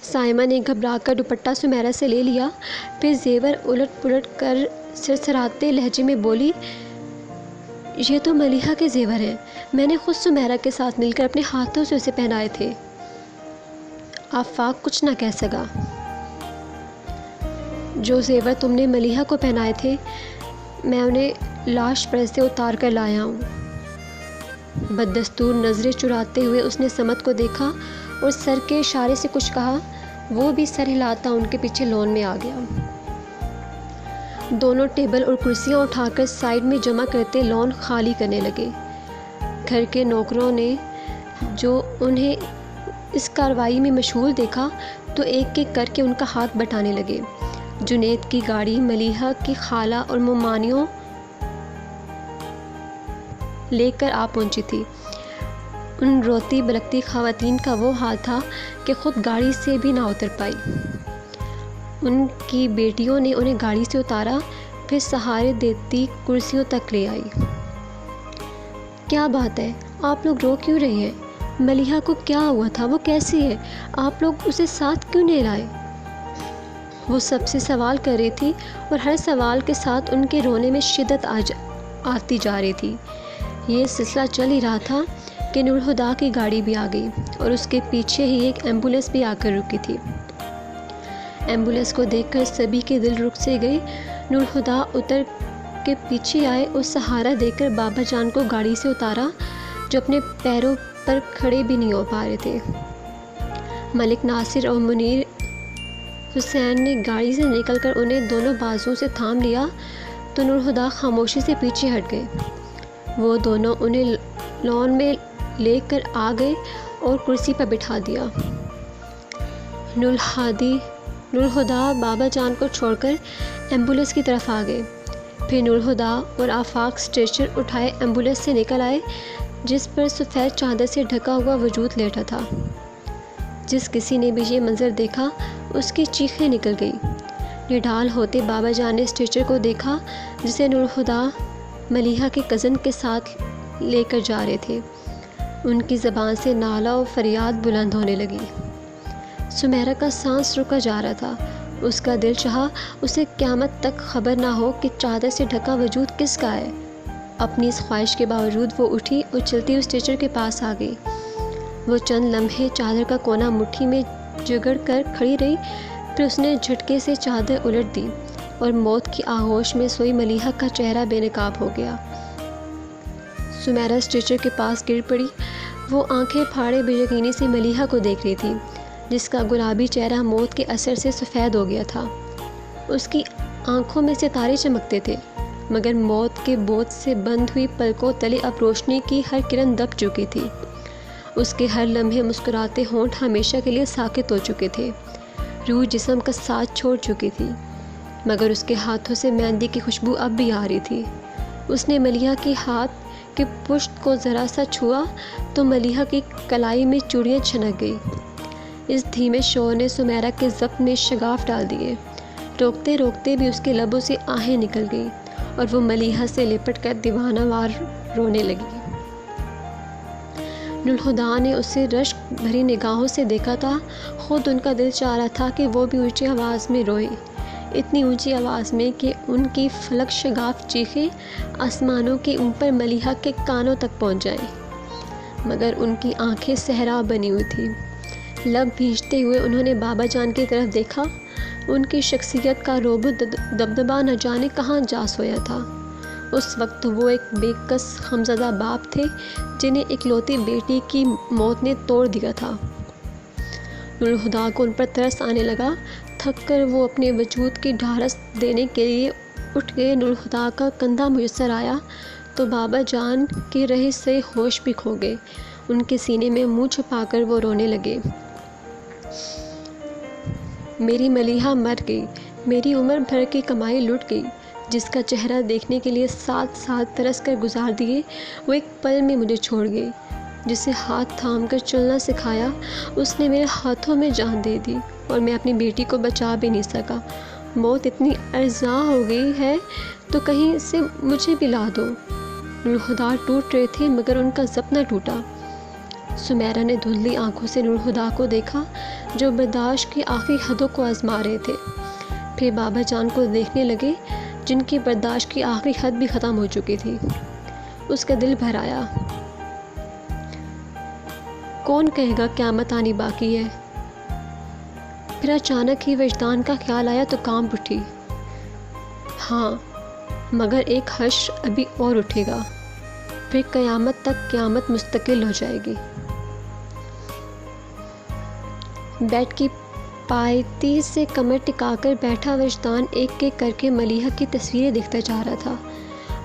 साइमा ने घबराकर दुपट्टा सुमेरा से ले लिया। फिर जेवर उलट पुलट कर सरसराते लहजे में बोली, ये तो मलिहा के जेवर हैं। मैंने खुद सुमेरा के साथ मिलकर अपने हाथों से उसे पहनाए थे। आफाक कुछ न कह सका। जो जेवर तुमने मलिहा को पहनाए थे, मैं उन्हें लाश पर से उतार कर लाया हूँ। बददस्तूर नज़रें चुराते हुए उसने समत को देखा और सर के इशारे से कुछ कहा। वो भी सर हिलाता उनके पीछे लॉन में आ गया। दोनों टेबल और कुर्सियाँ उठाकर साइड में जमा करते लॉन खाली करने लगे। घर के नौकरों ने जो उन्हें इस कार्रवाई में मशगूल देखा तो एक एक करके उनका हाथ बटाने लगे। जुनैद की गाड़ी मलिहा की खाला और मुमानियों लेकर आ पहुंची थी। उन रोती बलकती ख़वातीन का वो हाल था कि खुद गाड़ी से भी ना उतर पाई। उनकी बेटियों ने उन्हें गाड़ी से उतारा, फिर सहारे देती कुर्सियों तक ले आई। क्या बात है, आप लोग रो क्यों रही हैं? मलिहा को क्या हुआ था? वो कैसी है? आप लोग उसे साथ क्यों नहीं लाए? वो सबसे सवाल कर रही थी और हर सवाल के साथ उनके रोने में शिद्दत आती जा रही थी। ये सिलसिला चल ही रहा था कि नूरहुदा की गाड़ी भी आ गई और उसके पीछे ही एक एम्बुलेंस भी आकर रुकी थी। एम्बुलेंस को देखकर सभी के दिल रुक से गए। नूरहुदा उतर के पीछे आए और सहारा देकर बाबा जान को गाड़ी से उतारा, जो अपने पैरों पर खड़े भी नहीं हो पा रहे थे। मलिक नासिर और मुनीर हुसैन ने गाड़ी से निकलकर उन्हें दोनों बाजुओं से थाम लिया तो नूरहुदा खामोशी से पीछे हट गए। वो दोनों उन्हें लॉन में लेकर आ गए और कुर्सी पर बिठा दिया। नूरहुदा बाबा जान को छोड़कर एम्बुलेंस की तरफ आ गए। फिर नूरहुदा और आफाक स्ट्रेचर उठाए एम्बुलेंस से निकल आए, जिस पर सफ़ेद चादर से ढका हुआ वजूद लेटा था। जिस किसी ने भी ये मंजर देखा उसकी चीखें निकल गई। निढाल होते बाबा जान ने स्ट्रेचर को देखा, जिसे नूरहुदा मलिहा के कज़न के साथ लेकर जा रहे थे। उनकी ज़बान से नाला और फरियाद बुलंद होने लगी। सुमेरा का सांस रुका जा रहा था। उसका दिल चाहा उसे क़यामत तक खबर ना हो कि चादर से ढका वजूद किसका है। अपनी इस ख्वाहिश के बावजूद वो उठी और चलती हुई स्ट्रेचर के पास आ गई। वो चंद लम्हे चादर का कोना मुट्ठी में जगड़ कर खड़ी रही, फिर उसने झटके से चादर उलट दी और मौत की आगोश में सोई मलिहा का चेहरा बेनकाब हो गया। सुमेरा स्ट्रेचर के पास गिर पड़ी। वो आंखें फाड़े बेयकीनी से मलिहा को देख रही थी, जिसका गुलाबी चेहरा मौत के असर से सफ़ेद हो गया था। उसकी आंखों में सितारे चमकते थे, मगर मौत के बोझ से बंद हुई पलकों तले अब रोशनी की हर किरण दब चुकी थी। उसके हर लम्हे मुस्कुराते होंठ हमेशा के लिए साकित हो चुके थे। रूह जिस्म का साथ छोड़ चुकी थी, मगर उसके हाथों से मेहंदी की खुशबू अब भी आ रही थी। उसने मलिहा के हाथ के पुष्ट को ज़रा सा छुआ तो मलिहा की कलाई में चूड़ियाँ छनक गई। इस धीमे शोर ने सुमेरा के ज़ब्त में शगाफ डाल दिए। रोकते रोकते भी उसके लबों से आहें निकल गई और वो मलिहा से लिपट कर दीवानावार रोने लगी। नूरहुदा ने उसे रश्क भरी निगाहों से देखा था। खुद उनका दिल चाह रहा था कि वो भी ऊंची आवाज़ में रोए, इतनी ऊंची आवाज़ में कि उनकी फलक शगाफ चीखें आसमानों के ऊपर मलिहा के कानों तक पहुंच जाएं। मगर उनकी आंखें सहरा बनी हुई थी। लब भींचते हुए उन्होंने बाबा जान की तरफ देखा। उनकी शख्सियत का रोब दबदबा न जाने कहाँ जा सोया था। उस वक्त वो एक बेकस हमज़दा बाप थे, जिन्हें इकलौती बेटी की मौत ने तोड़ दिया था। नूरहुदा को उन पर तरस आने लगा। थक कर वो अपने वजूद की ढारस देने के लिए उठ गए। नूरहुदा का कंधा मुयस्सर आया तो बाबा जान के रहे से होश भी खो गए। उनके सीने में मुंह छुपाकर वो रोने लगे। मेरी मलिहा मर गई, मेरी उम्र भर की कमाई लुट गई। जिसका चेहरा देखने के लिए 7 साल तरस कर गुजार दिए, वो एक पल में मुझे छोड़ गई। जिसे हाथ थाम कर चलना सिखाया, उसने मेरे हाथों में जान दे दी और मैं अपनी बेटी को बचा भी नहीं सका। मौत इतनी अर्ज़ा हो गई है तो कहीं से मुझे भी ला दो। नूरहुदा टूट रहे थे, मगर उनका ज़ब्त न टूटा। सुमेरा ने धुंधली आंखों से नूर हुदा को देखा जो बर्दाश्त की आखिरी हदों को आजमा रहे थे। फिर बाबा जान को देखने लगे जिनकी बर्दाश्त की आखिरी हद भी ख़त्म हो चुकी थी। उसका दिल भर आया। कौन कहेगा क़यामत आनी बाकी है। फिर अचानक ही वजदान का ख्याल आया तो कांप उठी। हाँ, मगर एक हश्र अभी और उठेगा, फिर क़यामत तक क़यामत मुस्तकिल हो जाएगी। बेड की पायती से कमर टिकाकर बैठा वजदान एक एक करके मलीहा की तस्वीरें देखता जा रहा था।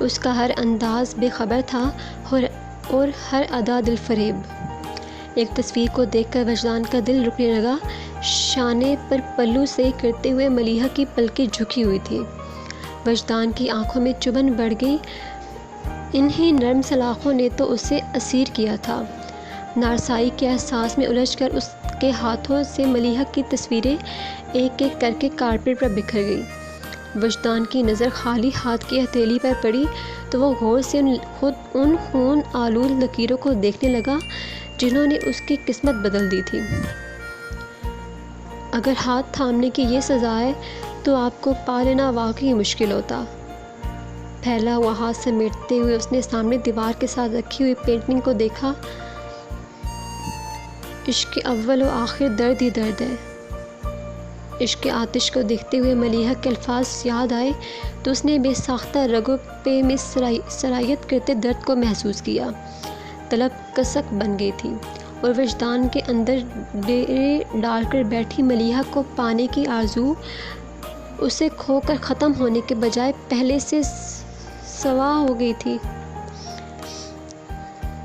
उसका हर अंदाज बेखबर था और हर अदा दिल फरेब। एक तस्वीर को देखकर वजदान का दिल रुकने लगा। शाने पर पल्लू से करते हुए मलीहा की पलकें झुकी हुई थी। वजदान की आंखों में चुभन बढ़ गई। इन्हीं नरम सलाखों ने तो उसे असीर किया था। नारसाई के एहसास में उलझकर उसके हाथों से मलीहा की तस्वीरें एक एक करके कारपेट पर बिखर गई। वजदान की नज़र खाली हाथ की हथेली पर पड़ी तो वो गौर से उन खून आलूद लकीरों को देखने लगा जिन्होंने उसकी किस्मत बदल दी थी। अगर हाथ थामने की ये सज़ा है तो आपको पा लेना वाकई मुश्किल होता। फैला हुआ हाथ समेटते हुए उसने सामने दीवार के साथ रखी हुई पेंटिंग को देखा। इश्क अव्वल व आखिर दर्द ही दर्द है। इश्क आतिश को देखते हुए मलीहा के अल्फाज याद आए तो उसने बेसाख्ता रगों पे में सरायत करते दर्द को महसूस किया। तलब कसक बन गई थी और वजदान के अंदर डेरे डालकर बैठी मलीहा को पाने की आरज़ू उसे खोकर ख़त्म होने के बजाय पहले से सवा हो गई थी।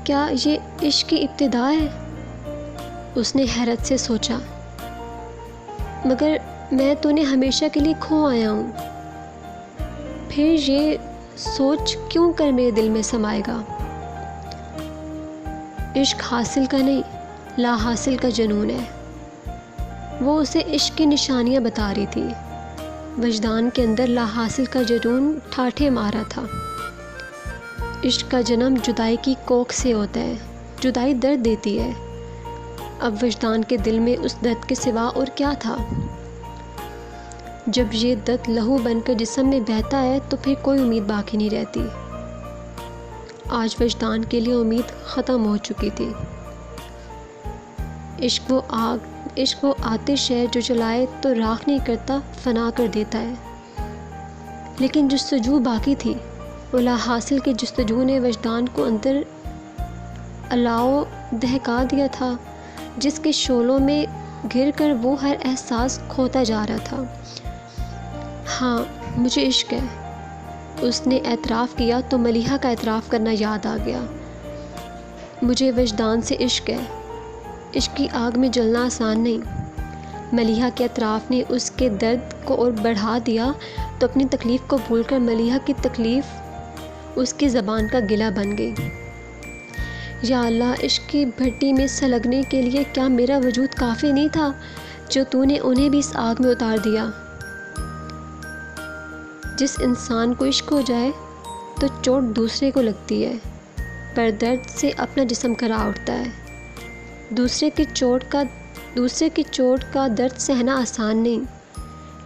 क्या ये इश्क की इब्तिदा है? उसने हैरत से सोचा। मगर मैं तो उन्हें हमेशा के लिए खो आया हूँ। फिर ये सोच क्यों कर मेरे दिल में समाएगा? इश्क हासिल का नहीं, ला हासिल का जुनून है। वो उसे इश्क की निशानियाँ बता रही थी। वजदान के अंदर ला हासिल का जुनून ठाठे मारा था। इश्क का जन्म जुदाई की कोख से होता है। जुदाई दर्द देती है। अब वजदान के दिल में उस दर्द के सिवा और क्या था? जब ये दर्द लहू बनकर जिस्म में बहता है तो फिर कोई उम्मीद बाकी नहीं रहती। आज वजदान के लिए उम्मीद ख़त्म हो चुकी थी। इश्क वो आग, इश्क वो आतिश है जो जलाए तो राख नहीं करता, फना कर देता है। लेकिन जुस्तजू बाकी थी। वो ला हासिल की जुस्तजू ने वजदान को अंदर अलाव दहका दिया था जिसके शोलों में घिर कर वो हर एहसास खोता जा रहा था। हाँ, मुझे इश्क है। उसने एतराफ़ किया तो मलीहा का एतराफ़ करना याद आ गया। मुझे वजदान से इश्क है। इश्क की आग में जलना आसान नहीं। मलीहा के एतराफ़ ने उसके दर्द को और बढ़ा दिया तो अपनी तकलीफ़ को भूलकर मलीहा की तकलीफ़ उसकी ज़बान का गिला बन गई। या अल्लाह, इश्क की भट्टी में सलगने के लिए क्या मेरा वजूद काफ़ी नहीं था जो तूने उन्हें भी इस आग में उतार दिया? जिस इंसान को इश्क हो जाए तो चोट दूसरे को लगती है, पर दर्द से अपना जिस्म करा उठता है। दूसरे की चोट का दर्द सहना आसान नहीं।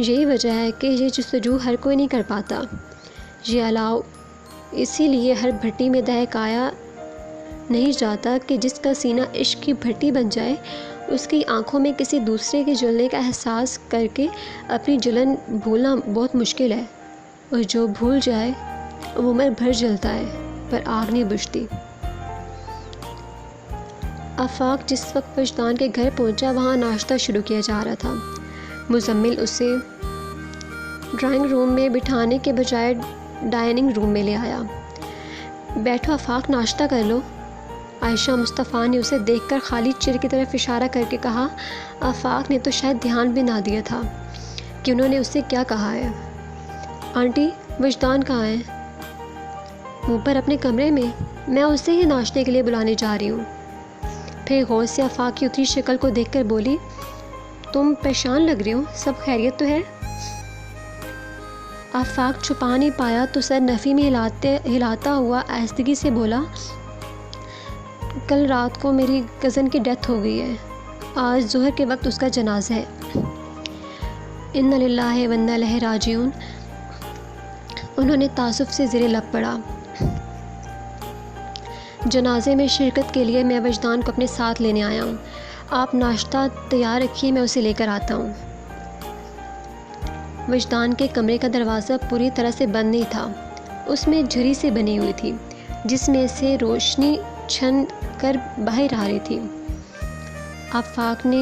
यही वजह है कि ये जस्तजू हर कोई नहीं कर पाता। ये अलाव इसीलिए हर भट्टी में दहकाया नहीं जाता कि जिसका सीना इश्क की भट्टी बन जाए उसकी आंखों में किसी दूसरे के जलने का एहसास करके अपनी जलन भूलना बहुत मुश्किल है, और जो भूल जाए वो उम्र भर जलता है पर आग नहीं बुझती। आफाक जिस वक्त वजदान के घर पहुंचा वहाँ नाश्ता शुरू किया जा रहा था। मुजम्मिल उसे ड्राइंग रूम में बिठाने के बजाय डाइनिंग रूम में ले आया। बैठो आफाक, नाश्ता कर लो। आयशा मुस्तफ़ा ने उसे देखकर खाली चिर की तरफ इशारा करके कहा। आफाक ने तो शायद ध्यान भी ना दिया था कि उन्होंने उससे क्या कहा है। आंटी, वजदान कहाँ है? ऊपर अपने कमरे में। मैं उसे ही नाश्ते के लिए बुलाने जा रही हूँ। फिर गौर से आफाक की उतरी शक्ल को देखकर बोली, तुम परेशान लग रही हो, सब खैरियत तो है? आफाक छुपा नहीं पाया तो सर नफ़ी में हिलाता हुआ आहिस्तगी से बोला, कल रात को मेरी कज़न की डेथ हो गई है। आज ज़ोहर के वक्त उसका जनाजा है। इन्ना लिल्लाहि व इन्ना इलैहि राजिऊन। उन्होंने तासुफ से ज़ेरे लब पड़ा। जनाजे में शिरकत के लिए मैं वजदान को अपने साथ लेने आया हूँ। आप नाश्ता तैयार रखिए, मैं उसे लेकर आता हूँ। वजदान के कमरे का दरवाज़ा पूरी तरह से बंद नहीं था। उसमें झुर्री से बनी हुई थी जिसमें से रोशनी छन कर बाहर आ रही थी। आफाक ने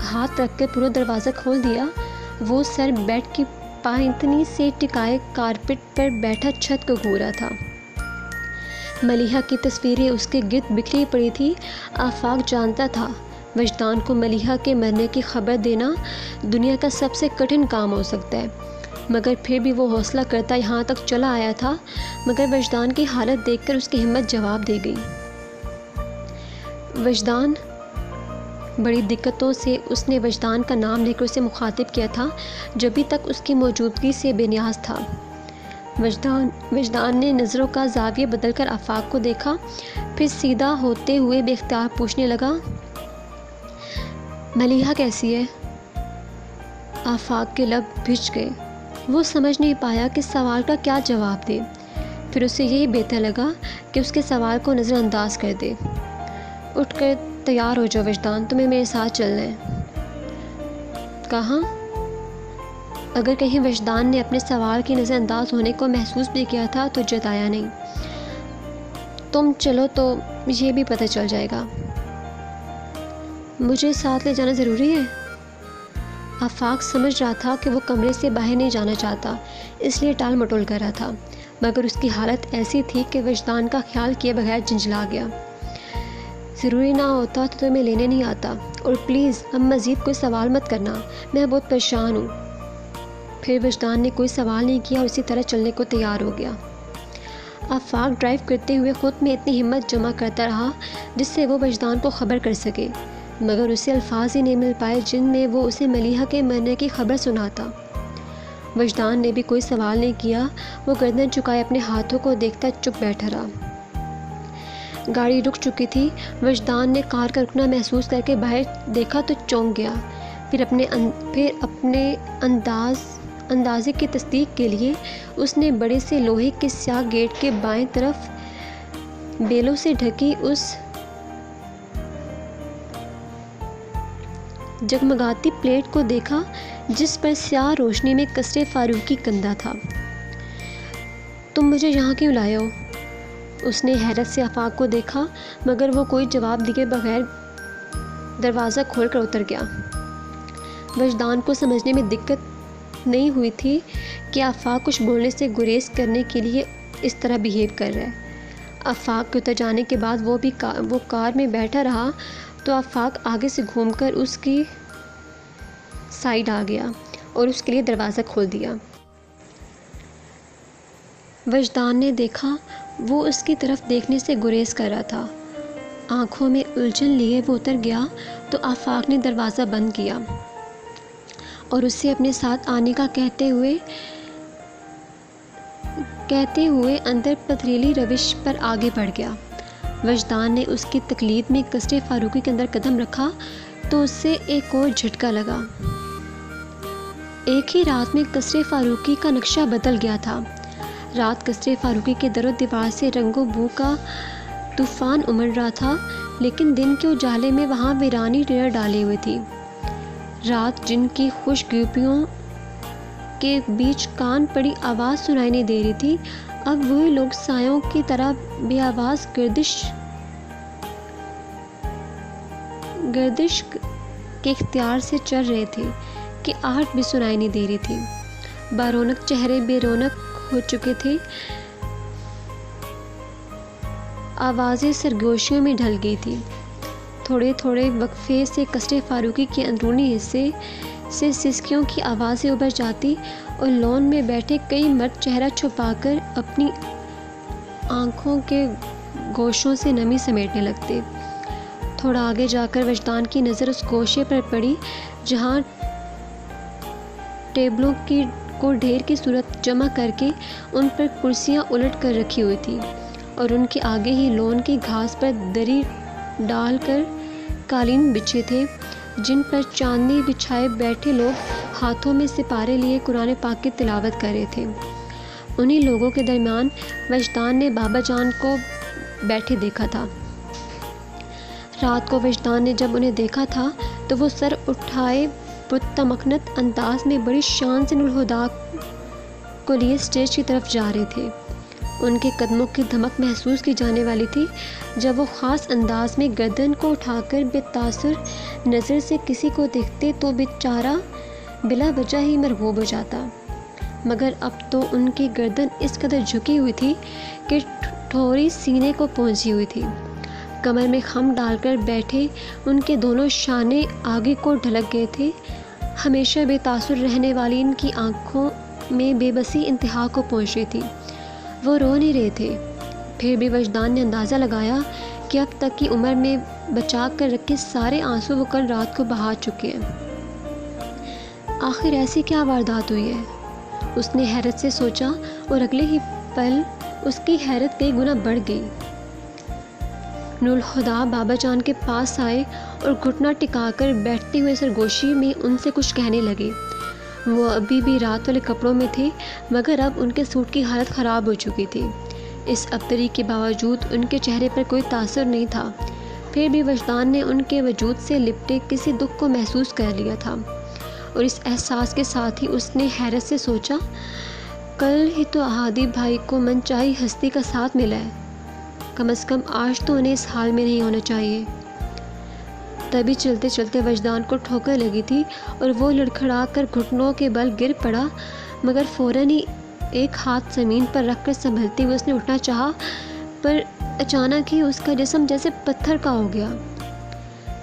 हाथ रख कर पूरा दरवाज़ा खोल दिया। वो सर बेड की पायंतनी से टिकाए कारपेट पर बैठा छत को घूर रहा था। मलिहा की तस्वीरें उसके गिर्द बिखरी पड़ी थी। आफाक जानता था वजदान को मलिहा के मरने की खबर देना दुनिया का सबसे कठिन काम हो सकता है, मगर फिर भी वो हौसला करता यहाँ तक चला आया था। मगर वजदान की हालत देखकर उसकी हिम्मत जवाब दे गई। वजदान, बड़ी दिक्कतों से उसने वजदान का नाम लेकर उसे मुखातिब किया था, जब भी तक उसकी मौजूदगी से बेनियाज था। वजदान ने नज़रों का जाविया बदलकर आफाक को देखा, फिर सीधा होते हुए बेख्तियार पूछने लगा, मलिहा कैसी है? आफाक के लब भिज गए। वो समझ नहीं पाया कि सवाल का क्या जवाब दे। फिर उसे यही बेहतर लगा कि उसके सवाल को नज़रअंदाज कर दे। उठकर तैयार हो जाओ वजदान, तुम्हें मेरे साथ चलना है। कहाँ? अगर कहीं वजदान ने अपने सवाल की नज़रअंदाज होने को महसूस भी किया था तो जताया नहीं। तुम चलो तो ये भी पता चल जाएगा। मुझे साथ ले जाना ज़रूरी है? आफाक समझ रहा था कि वो कमरे से बाहर नहीं जाना चाहता, इसलिए टाल मटोल कर रहा था, मगर उसकी हालत ऐसी थी कि वजदान का ख्याल किए बगैर झंझला गया। ज़रूरी ना होता तो मैं लेने नहीं आता, और प्लीज़ अब मज़ीद कोई सवाल मत करना, मैं बहुत परेशान हूँ। फिर वजदान ने कोई सवाल नहीं किया और इसी तरह चलने को तैयार हो गया। आफाक ड्राइव करते हुए ख़ुद में इतनी हिम्मत जमा करता रहा जिससे वो वजदान को ख़बर कर सके, मगर उसे अल्फाज ही नहीं मिल पाए जिनमें वो उसे मलिहा के मरने की खबर सुनाता। वजदान ने भी कोई सवाल नहीं किया। वो गर्दन झुकाए अपने हाथों को देखता चुप बैठा रहा। गाड़ी रुक चुकी थी। वजदान ने कार का रुकना महसूस करके बाहर देखा तो चौंक गया। फिर अपने अंदाजे की तस्दीक के लिए उसने बड़े से लोहे के स्याह गेट के बाएं तरफ बेलों से ढकी उस जगमगाती प्लेट को देखा जिस पर स्याह रोशनी में कसरे फारूकी कंधा था। तुम मुझे यहाँ क्यों लाए हो? उसने हैरत से आफाक को देखा, मगर वो कोई जवाब दिए बगैर दरवाज़ा खोलकर उतर गया। वजदान को समझने में दिक्कत नहीं हुई थी कि आफाक कुछ बोलने से गुरेज करने के लिए इस तरह बिहेव कर रहा है। आफाक के उतर जाने के बाद वो कार में बैठा रहा तो आफाक आगे से घूमकर उसकी साइड आ गया और उसके लिए दरवाज़ा खोल दिया। वजदान ने देखा वो उसकी तरफ देखने से गुरेज कर रहा था। आंखों में उलझन लिए वो उतर गया तो आफाक ने दरवाज़ा बंद किया और उससे अपने साथ आने का कहते हुए अंदर पथरीली रविश पर आगे बढ़ गया। वजदान ने उसकी तकलीद में कसरे फारूकी के अंदर कदम रखा तो उससे एक और झटका लगा। एक ही रात में कसरे फारूकी का नक्शा बदल गया था। रात कसरे फारूकी के दरो दीवार से रंगो बू का तूफ़ान उमड़ रहा था, लेकिन दिन के उजाले में वहाँ वीरानी डेरा डाली हुई थी। रात जिनकी खुशगुपियों के बीच कान पड़ी आवाज़ सुनाई नहीं दे रही थी, अब वही लोग सायों की तरह बेआवाज़ गर्दिश के इख्तियार से चल रहे थे कि आहट भी सुनाई नहीं दे रही थी। बारौनक चेहरे बेरौनक हो चुके थे। आवाज़ें सरगोशियों में ढल गई थी। थोड़े थोड़े वक्फे से कसरे फारूकी के अंदरूनी हिस्से से सिसकियों की आवाज़ें उभर जाती और लॉन में बैठे कई मर्द चेहरा छुपाकर अपनी आँखों के गोशों से नमी समेटने लगते। थोड़ा आगे जाकर वजदान की नज़र उस गोशे पर पड़ी जहाँ टेबलों को ढेर की सूरत जमा करके उन पर कुर्सियाँ उलट कर रखी हुई थी और उनके आगे ही लॉन की घास पर दरी डालकर कालीन बिछे थे, जिन पर चांदनी बिछाए बैठे लोग हाथों में सिपारे लिए कुरान पाक की तिलावत कर रहे थे। उन्हीं लोगों के दरमियान वजदान ने बाबा जान को बैठे देखा था। रात को वजदान ने जब उन्हें देखा था तो वो सर उठाए पुरतमकनत अंदाज में बड़ी शान से नूरुल हुदा को लिए स्टेज की तरफ जा रहे थे। उनके कदमों की धमक महसूस की जाने वाली थी जब वो ख़ास अंदाज में गर्दन को उठाकर बेतासुर नज़र से किसी को देखते तो बेचारा बिला वजह ही मरगूब हो जाता। मगर अब तो उनकी गर्दन इस कदर झुकी हुई थी कि ठोरी सीने को पहुंची हुई थी। कमर में खम डालकर बैठे उनके दोनों शाने आगे को ढलक गए थे। हमेशा बेतासुर रहने वाली इनकी आंखों में बेबसी इंतहा को पहुंच रही थी। वो रो नहीं रहे थे, फिर भी वजदान ने अंदाज़ा लगाया कि अब तक की उम्र में बचा कर रखे सारे आंसू वो कल रात को बहा चुके हैं। आखिर ऐसी क्या वारदात हुई है, उसने हैरत से सोचा और अगले ही पल उसकी हैरत कई गुना बढ़ गई। नूरुल हुदा बाबा जान के पास आए और घुटना टिकाकर बैठते हुए सरगोशी में उनसे कुछ कहने लगे। वो अभी भी रात वाले कपड़ों में थे, मगर अब उनके सूट की हालत ख़राब हो चुकी थी। इस अबतरी के बावजूद उनके चेहरे पर कोई तासुर नहीं था। फिर भी वजदान ने उनके वजूद से लिपटे किसी दुख को महसूस कर लिया था और इस एहसास के साथ ही उसने हैरत से सोचा, कल ही तो अहादी भाई को मनचाही हस्ती का साथ मिला है, कम से कम आज तो उन्हें इस हाल में नहीं होना चाहिए। तभी चलते चलते वजदान को ठोकर लगी थी और वो लड़खड़ा कर घुटनों के बल गिर पड़ा, मगर फ़ौरन ही एक हाथ ज़मीन पर रखकर संभलते हुए उसने उठना चाहा, पर अचानक ही उसका जिस्म जैसे पत्थर का हो गया।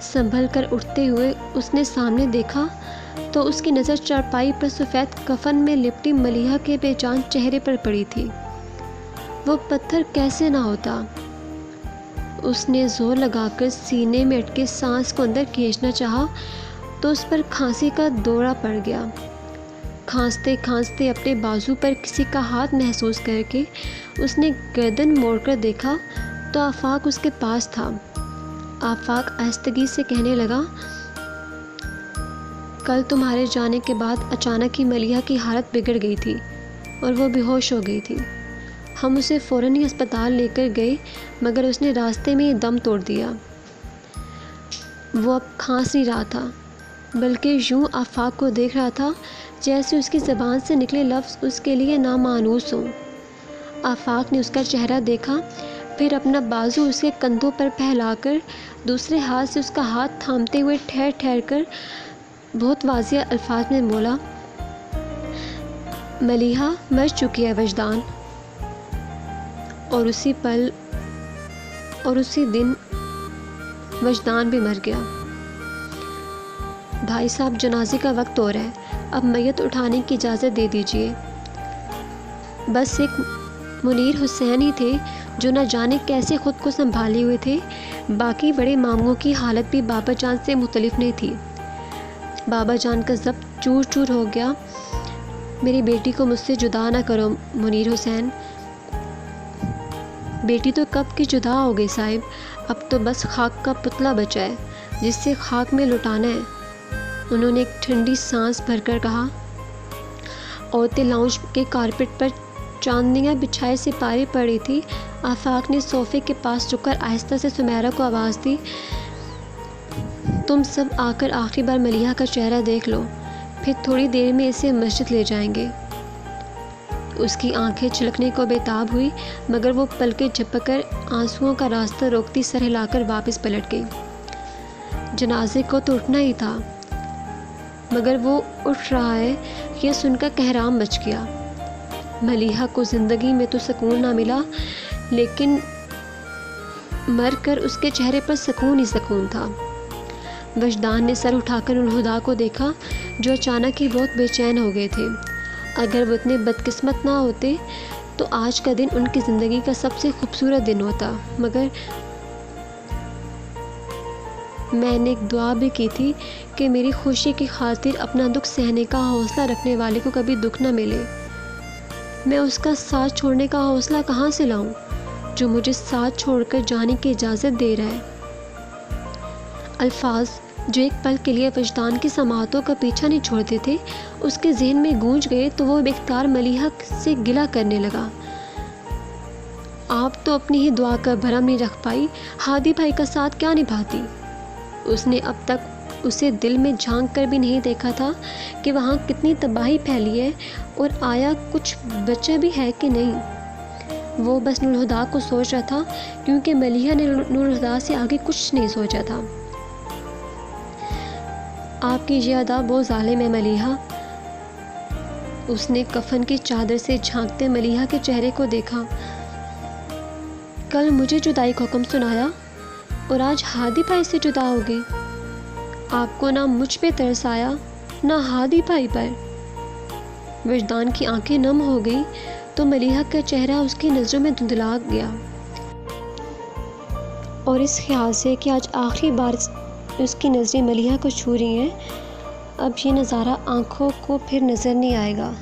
संभल कर उठते हुए उसने सामने देखा तो उसकी नज़र चारपाई पर सफ़ेद कफन में लिपटी मलिहा के बेजान चेहरे पर पड़ी थी। वो पत्थर कैसे ना होता। उसने ज़ोर लगाकर सीने में अटके सांस को अंदर खींचना चाहा तो उस पर खांसी का दौरा पड़ गया। खांसते खांसते अपने बाजू पर किसी का हाथ महसूस करके उसने गर्दन मोड़कर देखा तो आफाक उसके पास था। आफाक आहिस्तगी से कहने लगा, कल तुम्हारे जाने के बाद अचानक ही मलिहा की हालत बिगड़ गई थी और वो बेहोश हो गई थी। हम उसे फ़ौरन ही अस्पताल लेकर गए, मगर उसने रास्ते में ही दम तोड़ दिया। वो अब खांस नहीं रहा था, बल्कि यूं आफाक को देख रहा था जैसे उसकी ज़बान से निकले लफ्ज़ उसके लिए नामानूस हों। आफाक ने उसका चेहरा देखा, फिर अपना बाजू उसके कंधों पर फैलाकर दूसरे हाथ से उसका हाथ थामते हुए ठहर ठहर कर बहुत वाज़िह अल्फाज में बोला, मलिहा मर चुकी है वजदान। और उसी पल और उसी दिन वजदान भी मर गया। भाई साहब, जनाजे का वक्त हो रहा है, अब मैयत उठाने की इजाज़त दे दीजिए। बस एक मुनीर हुसैन ही थे जो न जाने कैसे ख़ुद को संभाले हुए थे। बाकी बड़े मामूओं की हालत भी बाबा जान से मुख्तलिफ नहीं थी। बाबा जान का ज़ब्त चूर चूर हो गया। मेरी बेटी को मुझसे जुदा ना करो मुनीर हुसैन। बेटी तो कब की जुदा हो गई साहिब, अब तो बस खाक का पुतला बचा है जिससे खाक में लुटाना है। उन्होंने एक ठंडी सांस भरकर कहा। औरतें लाउंज के कारपेट पर चांदनियाँ बिछाए सिपारी पड़ी थी। आफाक ने सोफ़े के पास झुककर आहिस्ता से सुमेरा को आवाज़ दी, तुम सब आकर आखिरी बार मलिहा का चेहरा देख लो, फिर थोड़ी देर में इसे मस्जिद ले जाएंगे। उसकी आंखें छिलकने को बेताब हुई, मगर वो पलके झपककर आंसुओं का रास्ता रोकती सर हिलाकर वापस पलट गई। जनाजे को तो उठना ही था, मगर वो उठ रहा है यह सुनकर कहराम मच गया। मलिहा को ज़िंदगी में तो सुकून ना मिला, लेकिन मर कर उसके चेहरे पर सुकून ही सुकून था। वजदान ने सर उठाकर नूरुल हुदा को देखा, जो अचानक ही बहुत बेचैन हो गए थे। अगर वो इतने बदकिस्मत ना होते तो आज का दिन उनकी ज़िंदगी का सबसे खूबसूरत दिन होता। मगर मैंने एक दुआ भी की थी कि मेरी खुशी की खातिर अपना दुख सहने का हौसला रखने वाले को कभी दुख ना मिले। मैं उसका साथ छोड़ने का हौसला कहाँ से लाऊं जो मुझे साथ छोड़कर जाने की इजाज़त दे रहा है। अल्फाज जो एक पल के लिए वजदान की समातों का पीछा नहीं छोड़ते थे उसके जहन में गूंज गए तो वो बेख्तियार मलिहा से गिला करने लगा। आप तो अपनी ही दुआ का भरम नहीं रख पाई, हादी भाई का साथ क्या निभाती। उसने अब तक उसे दिल में झांक कर भी नहीं देखा था कि वहाँ कितनी तबाही फैली है और आया कुछ बचा भी है कि नहीं। वो बस नूरहुदा को सोच रहा था क्योंकि मलिहा ने नूरहुदा से आगे कुछ नहीं सोचा था। आपकी ये अदा बहुत जालिम है मलिहा। उसने कफन की चादर से झांकते मलिहा के चेहरे को देखा। कल मुझे जुदाई का हुक्म सुनाया और आज हादी भाई से जुदा हो गए। आपको ना मुझ पे तरस आया ना हादी भाई पर। वजदान की आंखें नम हो गई तो मलिहा का चेहरा उसकी नज़रों में धुंधला गया और इस ख्याल से कि आज आखिरी बार उसकी नज़रें मलिहा को छू रही हैं, अब ये नज़ारा आंखों को फिर नज़र नहीं आएगा।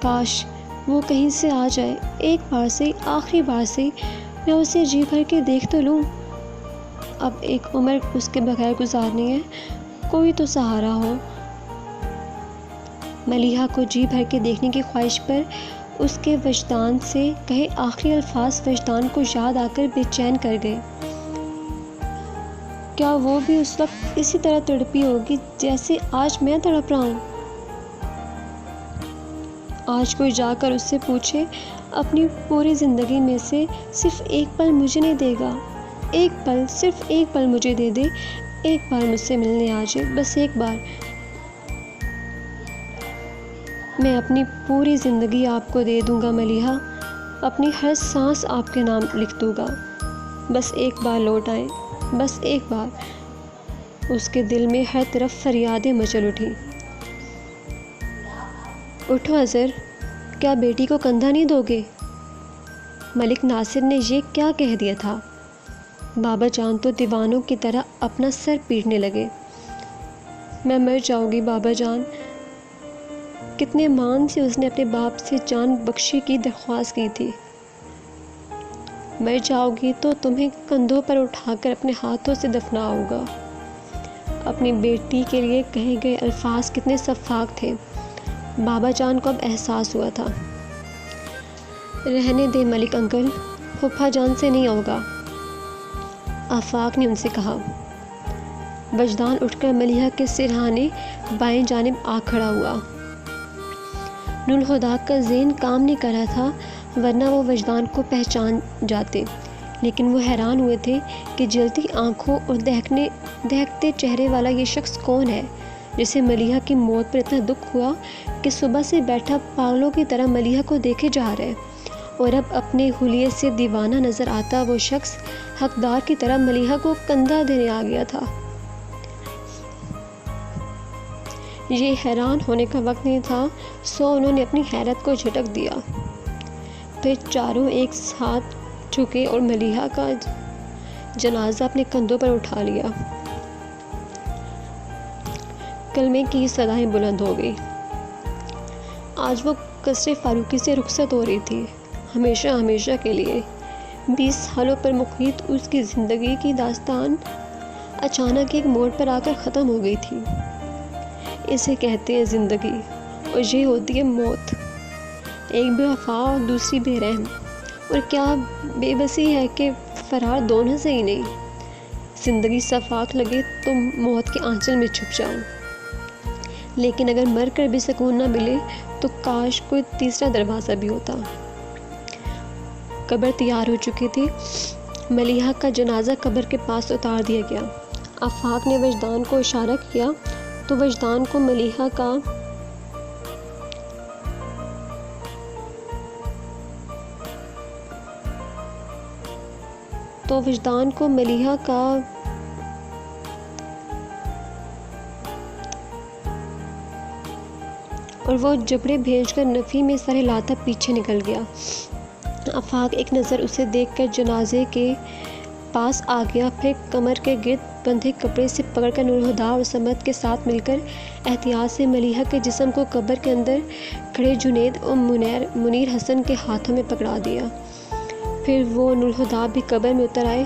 काश वो कहीं से आ जाए, एक बार से, आखिरी बार से मैं उसे जी भर के देख तो लूँ। अब एक उम्र उसके बगैर गुजारनी है, कोई तो सहारा हो। मलिहा को जी भर के देखने की ख्वाहिश पर उसके वजदान से कहे आखिरी अल्फाज वजदान को याद आकर बेचैन कर गए। क्या वो भी उस वक्त इसी तरह तड़पी होगी जैसे आज मैं तड़प रहा हूँ। आज कोई जाकर उससे पूछे अपनी पूरी ज़िंदगी में से सिर्फ एक पल मुझे नहीं देगा, एक पल, सिर्फ एक पल मुझे दे दे, एक बार मुझसे मिलने आ जाए, बस एक बार। मैं अपनी पूरी ज़िंदगी आपको दे दूँगा मलिहा, अपनी हर सांस आपके नाम लिख दूँगा, बस एक बार लौट आए, बस एक बार। उसके दिल में हर तरफ फरियादें मचल उठी। उठो अज़र, क्या बेटी को कंधा नहीं दोगे। मलिक नासिर ने ये क्या कह दिया था। बाबा जान तो दीवानों की तरह अपना सर पीटने लगे। मैं मर जाऊंगी बाबा जान। कितने मान से उसने अपने बाप से जान बख्शी की दरख्वास्त की थी। मर जाओगी तो तुम्हें कंधों पर उठाकर अपने हाथों से दफना होगा। अपनी बेटी के लिए कहे गए अल्फाज कितने शफ़ाक थे। बाबा जान को अब एहसास हुआ था। रहने दे मलिक अंकल, फूफा जान से नहीं होगा, आफाक ने उनसे कहा। वजदान उठकर मलिहा के सिरहाने बाएं जानिब आ खड़ा हुआ। नूरहुदा का ज़हन काम नहीं कर रहा था, वरना वो वजदान को पहचान जाते, लेकिन वो हैरान हुए थे कि जलती आंखों और दहकते चेहरे वाला ये शख्स कौन है जिसे मलिहा की मौत पर इतना दुख हुआ कि सुबह से बैठा पागलों की तरह मलिहा को देखे जा रहा है, और अब अपने हुलिये से दीवाना नज़र आता वो शख्स हकदार की तरह मलिहा को कंधा देने आ गया था। ये हैरान होने का वक्त नहीं था, सो उन्होंने अपनी हैरत को झटक दिया। फिर चारों एक साथ झुके और मलिहा का जनाजा अपने कंधों पर उठा लिया। कलमे की सदाएं बुलंद हो गई। आज वो कसरे फारूकी से रुखसत हो रही थी, हमेशा हमेशा के लिए। 20 सालों पर मुक़ीद उसकी ज़िंदगी की दास्तान अचानक एक मोड़ पर आकर ख़त्म हो गई थी। इसे कहते हैं ज़िंदगी और ये होती है मौत। एक बेवफा और दूसरी बेरहम, और क्या बेबसी है कि फ़रार दोनों से ही नहीं। ज़िंदगी सफाक लगे तो मौत के आंचल में छुप जाऊं, लेकिन अगर मर कर भी सुकून ना मिले तो काश कोई तीसरा दरवाज़ा भी होता। कब्र तैयार हो चुकी थी। मलिहा का जनाजा कब्र के पास उतार दिया गया। आफाक ने वजदान को इशारा किया तो वजदान को मलिहा का और वो जबड़े भेजकर नफ़ी में सर हिलाता पीछे निकल गया। आफाक एक नज़र उसे देखकर जनाजे के पास आ गया, फिर कमर के गिर्द बंधे कपड़े से पकड़कर नूरहुदा और समद के साथ मिलकर एहतियात से मलिहा के जिस्म को कब्र के अंदर खड़े जुनैद और मुनीर हसन के हाथों में पकड़ा दिया। फिर वो नूरहुदा भी कब्र में उतर आए।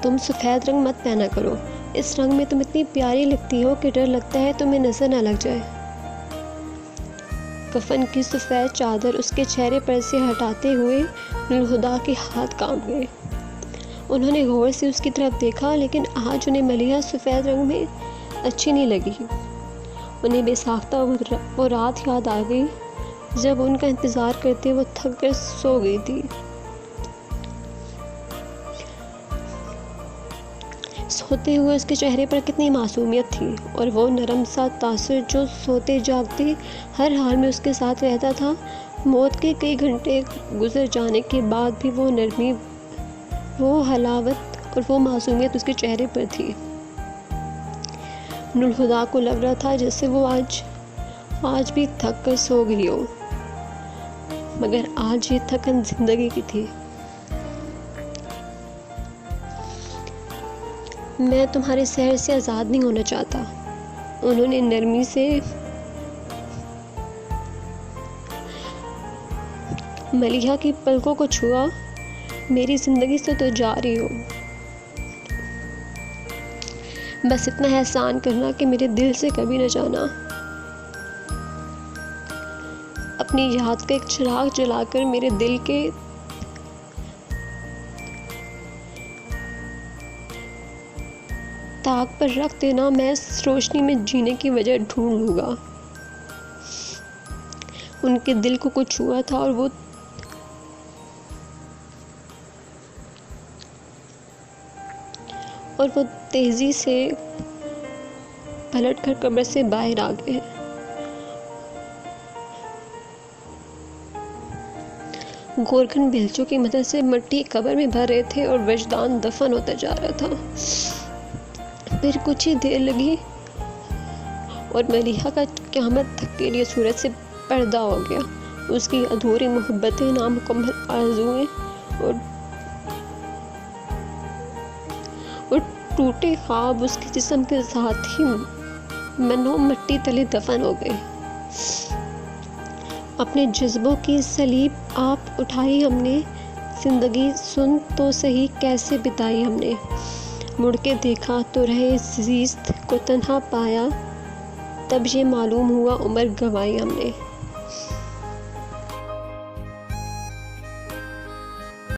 तुम सफ़ेद रंग मत पहना करो, इस रंग में तुम इतनी प्यारी लगती हो कि डर लगता है तुम्हें नज़र ना लग जाए। कफन की सफ़ेद चादर उसके चेहरे पर से हटाते हुए नुरहुदा के हाथ कांप गए। उन्होंने गौर से उसकी तरफ देखा, लेकिन आज उन्हें मलिहा सफ़ेद रंग में अच्छी नहीं लगी। उन्हें बेसाख्ता वो रात याद आ गई जब उनका इंतज़ार करते वो थक कर सो गई थी। सोते हुए उसके चेहरे पर कितनी मासूमियत थी, और वो नरम सा तासुर जो सोते जागते हर हाल में उसके साथ रहता था। मौत के कई घंटे गुजर जाने के बाद भी वो नरमी, वो हलावत और वो मासूमियत उसके चेहरे पर थी। नुरहुदा को लग रहा था जैसे वो आज भी थक कर सो गई हो, मगर आज ये थकन जिंदगी की थी। मैं तुम्हारे शहर से आज़ाद नहीं होना चाहता, उन्होंने नरमी से मलिहा की पलकों को छुआ। मेरी ज़िंदगी से तो जा रही हो, बस इतना एहसान करना कि मेरे दिल से कभी न जाना। अपनी याद का एक चिराग जलाकर मेरे दिल के ताक पर रख देना, मैं इस रोशनी में जीने की वजह ढूंढ लूँगा। उनके दिल को कुछ हुआ था और वो तेज़ी से पलटकर कब्र से बाहर आ गए। गोरखन बेलचों की मदद से मिट्टी कब्र में भर रहे थे और वजदान दफन होता जा रहा था। फिर कुछ ही देर लगी और मलिहा का क़यामत तक के लिए सूरज से पर्दा हो गया। उसकी अधूरी मोहब्बतें, नामुकम्मल आरज़ुएं और टूटे ख्वाब उसके जिस्म के साथ ही मनो मिट्टी तले दफन हो गए। अपने जज्बों की सलीब आप उठाई हमने, ज़िंदगी सुन तो सही कैसे बिताई हमने। मुड़ के देखा तो रहे ज़ीस्त को तन्हा पाया, तब ये मालूम हुआ उम्र गंवाई हमने।